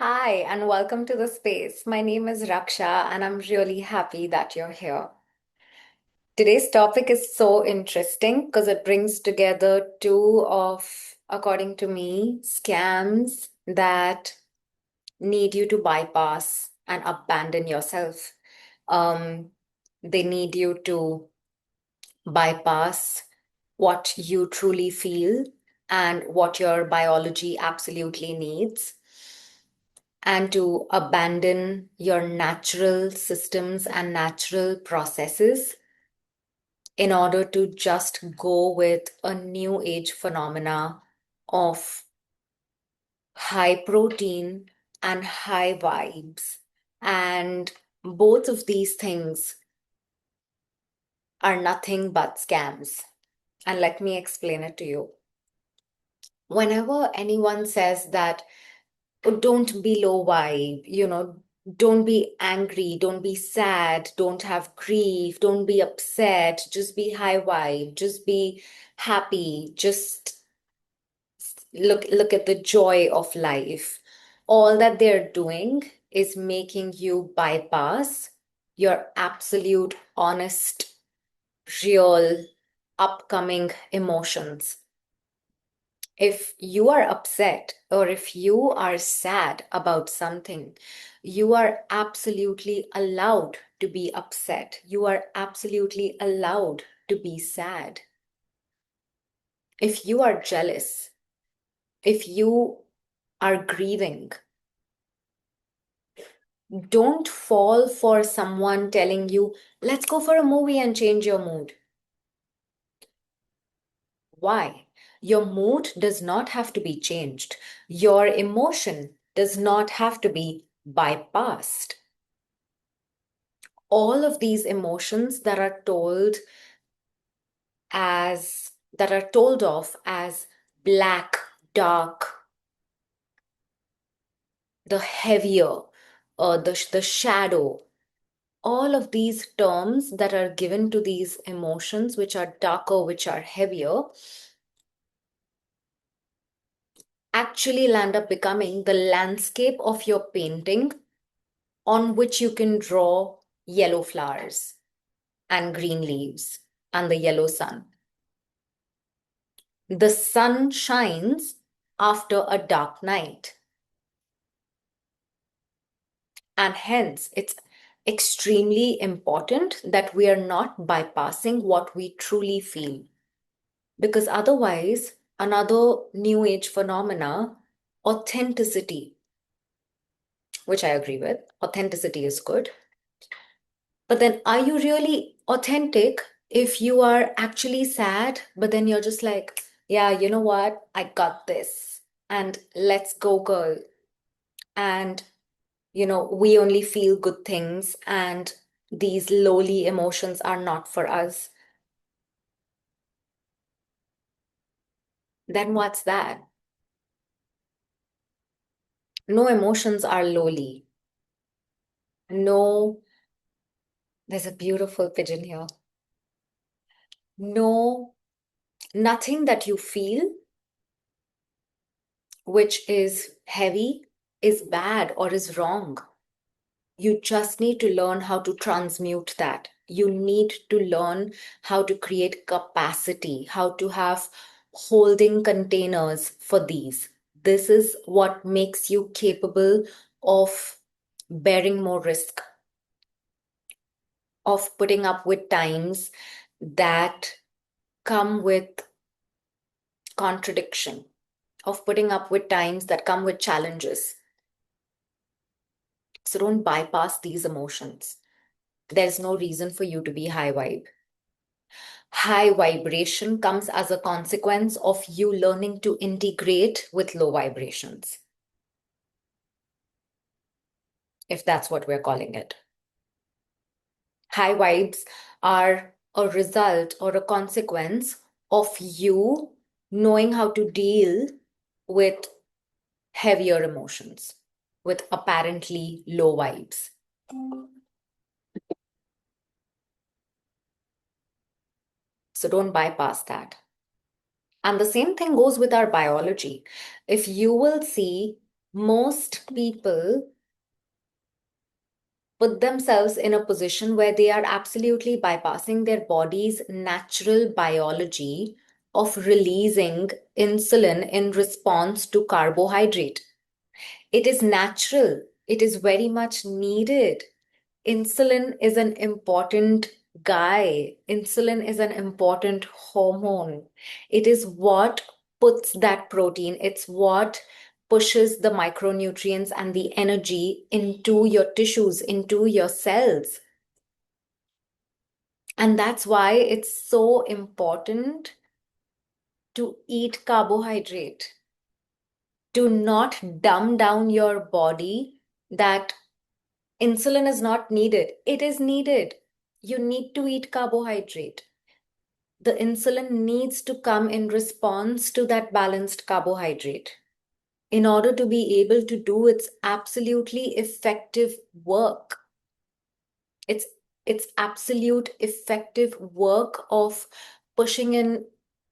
Hi, and welcome to the space. My name is Raksha, and I'm really happy that you're here. Today's topic is so interesting because it brings together two of, according to me, scams that need you to bypass and abandon yourself. Um, they need you to bypass what you truly feel and what your biology absolutely needs and to abandon your natural systems and natural processes in order to just go with a new age phenomena of high protein and high vibes. And both of these things are nothing but scams. And let me explain it to you. Whenever anyone says that don't be low vibe, don't be angry, don't be sad, don't have grief, don't be upset, just be high vibe, just be happy, just look at the joy of life. All that they're doing is making you bypass your absolute honest, real, upcoming emotions. If you are upset or if you are sad about something, you are absolutely allowed to be upset. You are absolutely allowed to be sad. If you are jealous, if you are grieving, don't fall for someone telling you, let's go for a movie and change your mood. Why? Your mood does not have to be changed. Your emotion does not have to be bypassed. All of these emotions that are told of as black, dark, the heavier, the shadow, all of these terms that are given to these emotions, which are darker, which are heavier, actually land up becoming the landscape of your painting on which you can draw yellow flowers and green leaves and the yellow sun. The sun shines after a dark night. And hence, it's extremely important that we are not bypassing what we truly feel. Because otherwise, another new age phenomena, authenticity, which I agree with, authenticity is good. But then, are you really authentic if you are actually sad, but then you're just like, yeah, you know what? I got this. And let's go, girl. And, we only feel good things, and these lowly emotions are not for us. Then what's that? No emotions are lowly. No, there's a beautiful pigeon here. No, nothing that you feel which is heavy is bad or is wrong. You just need to learn how to transmute that. You need to learn how to create capacity, how to have holding containers for these. This is what makes you capable of bearing more risk, of putting up with times that come with contradiction, of putting up with times that come with challenges. So don't bypass these emotions. There's no reason for you to be high vibe. High vibration comes as a consequence of you learning to integrate with low vibrations, if that's what we're calling it. High vibes are a result or a consequence of you knowing how to deal with heavier emotions, with apparently low vibes. So don't bypass that. And the same thing goes with our biology. If you will see Most people put themselves in a position where they are absolutely bypassing their body's natural biology of releasing insulin in response to carbohydrate. It is natural, it is very much needed. Insulin is an important guy. Insulin is an important hormone. It is what puts that protein, it's what pushes the micronutrients and the energy into your tissues, into your cells. And that's why it's so important to eat carbohydrate, to not dumb down your body that insulin is not needed. It is needed. You need to eat carbohydrate. The insulin needs to come in response to that balanced carbohydrate in order to be able to do its absolutely effective work. It's absolute effective work of pushing in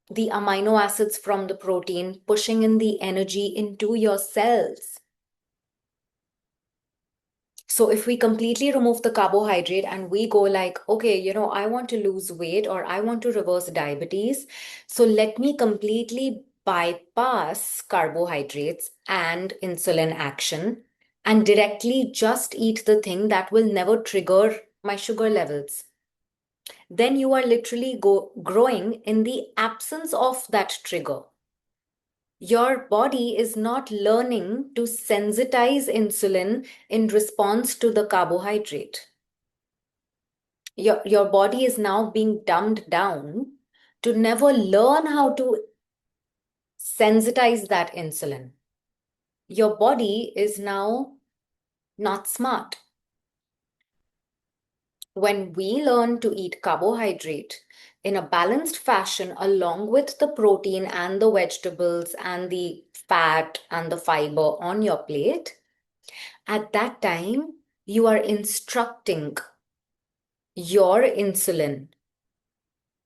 the amino acids from the protein, pushing in the energy into your cells. So if we completely remove the carbohydrate and we go like, okay, I want to lose weight or I want to reverse diabetes. So let me completely bypass carbohydrates and insulin action and directly just eat the thing that will never trigger my sugar levels. Then you are literally growing in the absence of that trigger. Your body is not learning to sensitize insulin in response to the carbohydrate. Your body is now being dumbed down to never learn how to sensitize that insulin. Your body is now not smart. When we learn to eat carbohydrate in a balanced fashion, along with the protein and the vegetables and the fat and the fiber on your plate, at that time, you are instructing your insulin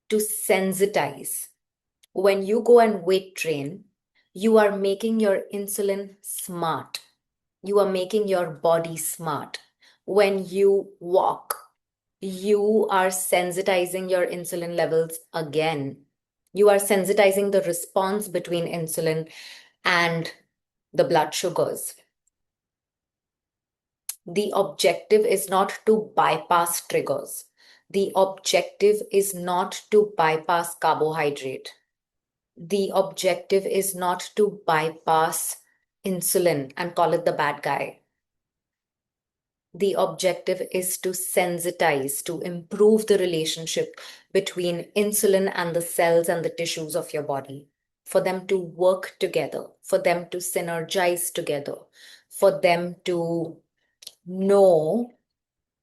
to sensitize. When you go and weight train, you are making your insulin smart. You are making your body smart. When you walk, you are sensitizing your insulin levels again. You are sensitizing the response between insulin and the blood sugars. The objective is not to bypass triggers. The objective is not to bypass carbohydrate. The objective is not to bypass insulin and call it the bad guy. The objective is to sensitize, to improve the relationship between insulin and the cells and the tissues of your body, for them to work together, for them to synergize together, for them to know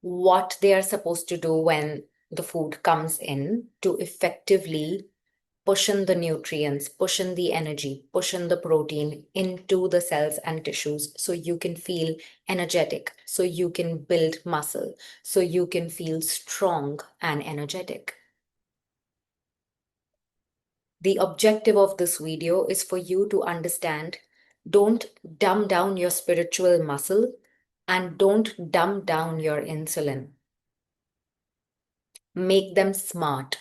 what they are supposed to do when the food comes in to effectively push in the nutrients, push in the energy, push in the protein into the cells and tissues so you can feel energetic, so you can build muscle, so you can feel strong and energetic. The objective of this video is for you to understand, don't dumb down your spiritual muscle and don't dumb down your insulin. Make them smart.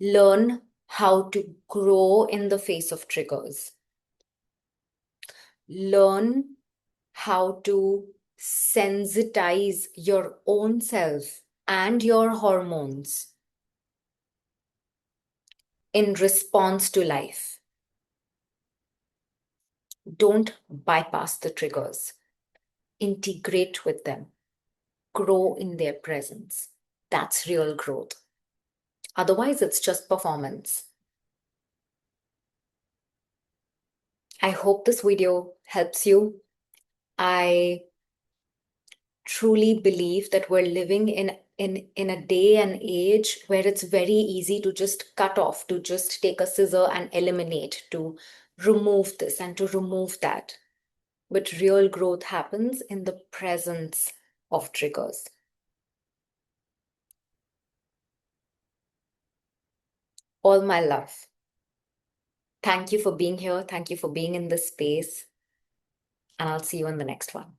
Learn how to grow in the face of triggers. Learn how to sensitize your own self and your hormones in response to life. Don't bypass the triggers. Integrate with them. Grow in their presence. That's real growth. Otherwise, it's just performance. I hope this video helps you. I truly believe that we're living in a day and age where it's very easy to just cut off, to just take a scissor and eliminate, to remove this and to remove that. But real growth happens in the presence of triggers. All my love. Thank you for being here. Thank you for being in this space. and I'll see you in the next one.